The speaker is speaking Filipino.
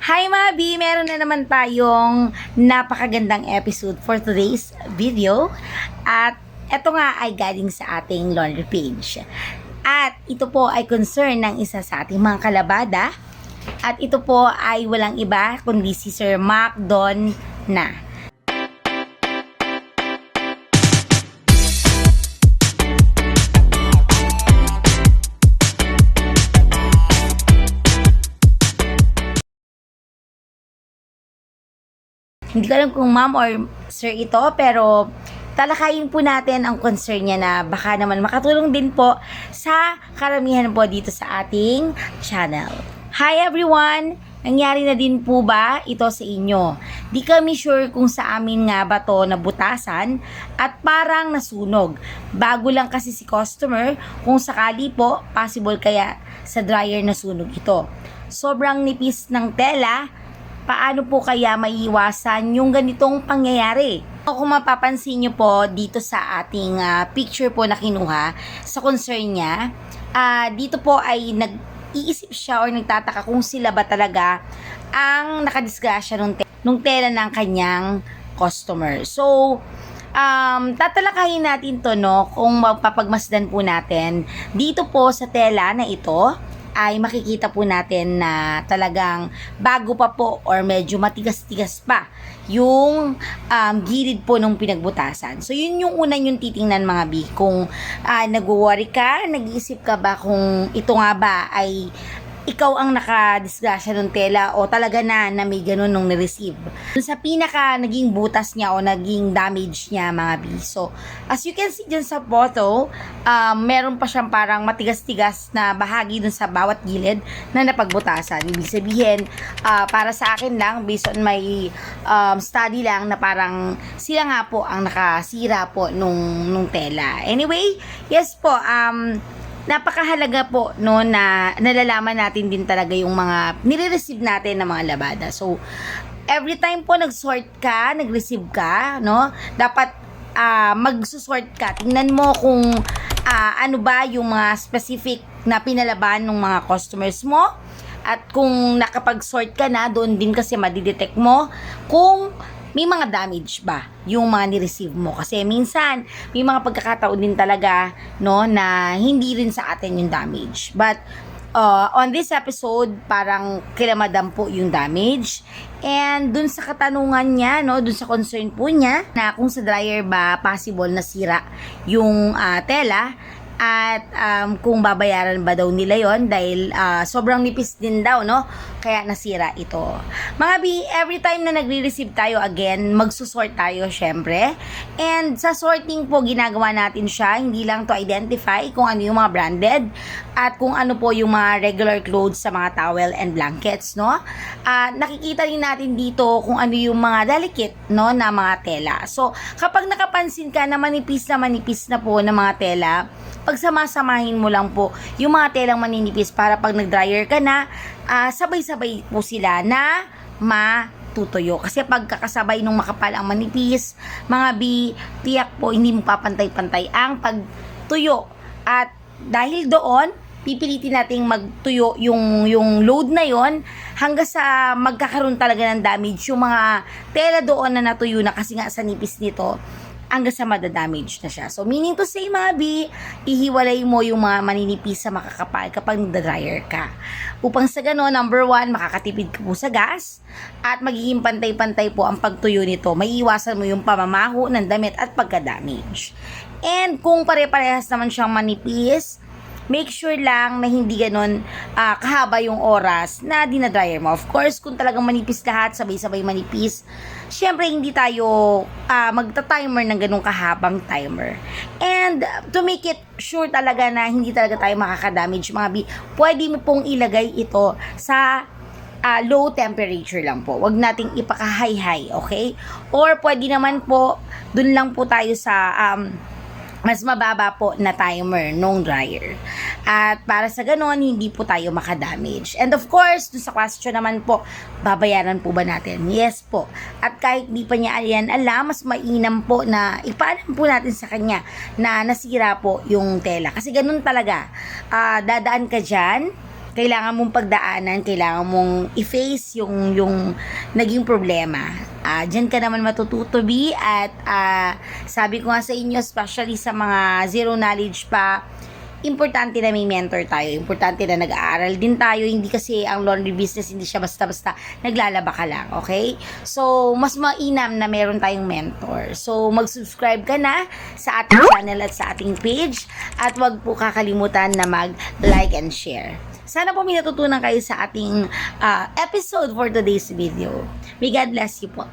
Hi mga B! Meron na naman tayong napakagandang episode for today's video. At ito nga ay galing sa ating laundry page. At ito po ay concern ng isa sa ating mga kalabada. At ito po ay walang iba kundi si Sir Mac Don na. Hindi ko alam kung ma'am or sir ito, pero talakayin po natin ang concern niya na baka naman makatulong din po sa karamihan po dito sa ating channel. Hi everyone! Nangyari na din po ba ito sa inyo? Di kami sure kung sa amin nga ba to nabutasan at parang nasunog. Bago lang kasi si customer, kung sakali po, possible kaya sa dryer nasunog ito. Sobrang nipis ng tela. Paano po kaya maiiwasan yung ganitong pangyayari? Kung mapapansin nyo po dito sa ating picture po na kinuha sa concern niya, dito po ay nag-iisip siya or nagtataka kung sila ba talaga ang nakadisgrasya nung tela ng kanyang customer. So, tatalakayin natin to, no, kung mapapagmasdan po natin dito po sa tela na ito ay makikita po natin na talagang bago pa po or medyo matigas-tigas pa yung gilid po nung pinagbutasan. So, yun yung una yung titingnan mga B. Kung nag-worry ka, nag-iisip ka ba kung ito nga ba ay ikaw ang nakadisgrasya ng tela o talaga na may ganun nung na-receive. Dun sa pinaka naging butas niya o naging damage niya mga B. So, as you can see dyan sa photo, meron pa siyang parang matigas-tigas na bahagi dun sa bawat gilid na napagbutasan. Ibig sabihin, para sa akin lang, based on my study lang, na parang sila nga po ang nakasira po nung tela. Anyway, yes po, napakahalaga po no na nalalaman natin din talaga yung mga nire-receive natin ng mga labada. So, every time po nag-sort ka, nag-receive ka, no, dapat mag-sort ka. Tingnan mo kung ano ba yung mga specific na pinalaban ng mga customers mo. At kung nakapag-sort ka na, doon din kasi madidetect mo kung may mga damage ba yung mga ni-receive mo. Kasi minsan, may mga pagkakataon din talaga, no, na hindi rin sa atin yung damage. But, on this episode, parang kila madam po yung damage. And dun sa katanungan niya, no, dun sa concern po niya, na kung sa dryer ba possible na sira yung tela, at kung babayaran ba daw nila yon dahil sobrang nipis din daw, no, kaya nasira ito. Mga B, every time na nagre-receive tayo, again, magsusort tayo syempre, and sa sorting po ginagawa natin siya, hindi lang to identify kung ano yung mga branded at kung ano po yung mga regular clothes sa mga towel and blankets, no. Nakikita rin natin dito kung ano yung mga delicate, no, na mga tela. So kapag nakapansin ka na manipis na po na mga tela, pagsamasamahin mo lang po yung mga telang maninipis para pag nag-dryer ka na, sabay-sabay po sila na matutuyo. Kasi pagkakasabay nung makapal ang manipis, mga B, tiyak po hindi mo papantay-pantay ang pagtuyo. At dahil doon, pipilitin nating magtuyo yung load na yon hanggang sa magkakaroon talaga ng damage yung mga tela doon na natuyo na kasi nga sa nipis nito hanggang sa madadamage na siya. So, meaning to say mga B, ihiwalay mo yung mga maninipis sa makakapal kapag nagda-dryer ka. Upang sa gano'n, number 1, makakatipid ka po sa gas at magiging pantay-pantay po ang pagtuyo nito. Maiiwasan mo yung pamamaho ng damit at pagka-damage. And kung pare-parehas naman siyang manipis, make sure lang na hindi ganun kahaba yung oras na dinadryer mo. Of course, kung talagang manipis lahat, sabay-sabay manipis, syempre hindi tayo magta-timer ng ganung kahabang timer. And to make it sure talaga na hindi talaga tayo makaka-damage mga B, pwede mo pong ilagay ito sa low temperature lang po. Huwag nating ipaka-high-high, okay? Or pwede naman po, dun lang po tayo sa mas mababa po na timer nung dryer. At para sa ganon, hindi po tayo makadamage. And of course, dun sa question naman po, babayaran po ba natin? Yes po. At kahit di pa niya yan alam, mas mainam po na ipaalam po natin sa kanya na nasira po yung tela. Kasi ganun talaga. Dadaan ka dyan, kailangan mong pagdaanan, kailangan mong i-face yung naging problema. Diyan ka naman matututo, B. At sabi ko nga sa inyo, especially sa mga zero knowledge pa, importante na may mentor tayo. Importante na nag-aaral din tayo. Hindi kasi ang laundry business, hindi siya basta-basta naglalaba ka lang, okay? So, mas mainam na meron tayong mentor. So, mag-subscribe ka na sa ating channel at sa ating page. At wag po kakalimutan na mag-like and share. Sana po may natutunan kayo sa ating episode for today's video. May God bless you po.